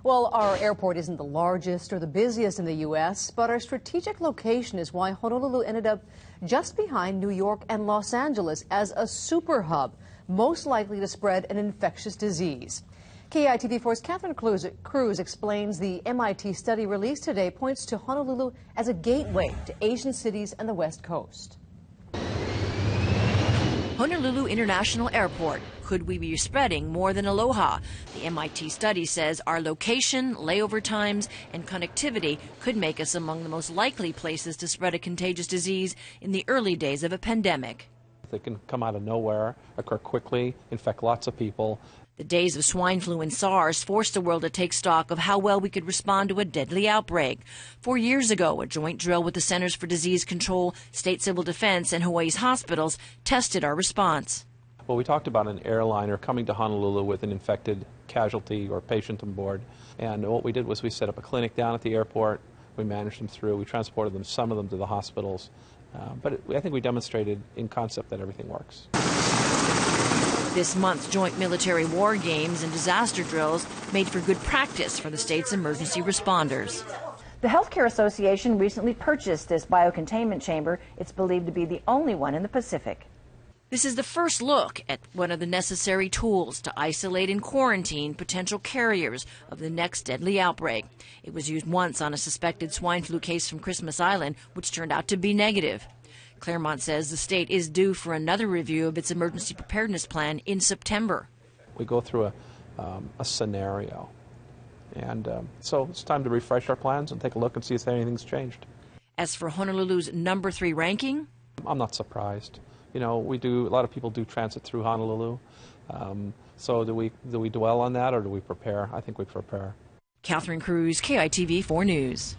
Well, our airport isn't the largest or the busiest in the U.S., but our strategic location is why Honolulu ended up just behind New York and Los Angeles as a super hub, most likely to spread an infectious disease. KITV4's Catherine Cruz explains the MIT study released today points to Honolulu as a gateway to Asian cities and the West Coast. Honolulu International Airport. Could we be spreading more than aloha? The MIT study says our location, layover times, and connectivity could make us among the most likely places to spread a contagious disease in the early days of a pandemic. They can come out of nowhere, occur quickly, infect lots of people. The days of swine flu and SARS forced the world to take stock of how well we could respond to a deadly outbreak. 4 years ago, a joint drill with the Centers for Disease Control, State Civil Defense, and Hawaii's hospitals tested our response. Well, we talked about an airliner coming to Honolulu with an infected casualty or patient on board. And what we did was we set up a clinic down at the airport. We managed them through. We transported them, some of them, to the hospitals. I think we demonstrated in concept that everything works. This month's joint military war games and disaster drills made for good practice for the state's emergency responders. The Healthcare Association recently purchased this biocontainment chamber. It's believed to be the only one in the Pacific. This is the first look at one of the necessary tools to isolate and quarantine potential carriers of the next deadly outbreak. It was used once on a suspected swine flu case from Christmas Island, which turned out to be negative. Claremont says the state is due for another review of its emergency preparedness plan in September. We go through a scenario, and so it's time to refresh our plans and take a look and see if anything's changed. As for Honolulu's number 3 ranking, I'm not surprised. You know, a lot of people do transit through Honolulu. So do we dwell on that or do we prepare? I think we prepare. Catherine Cruz, KITV 4 News.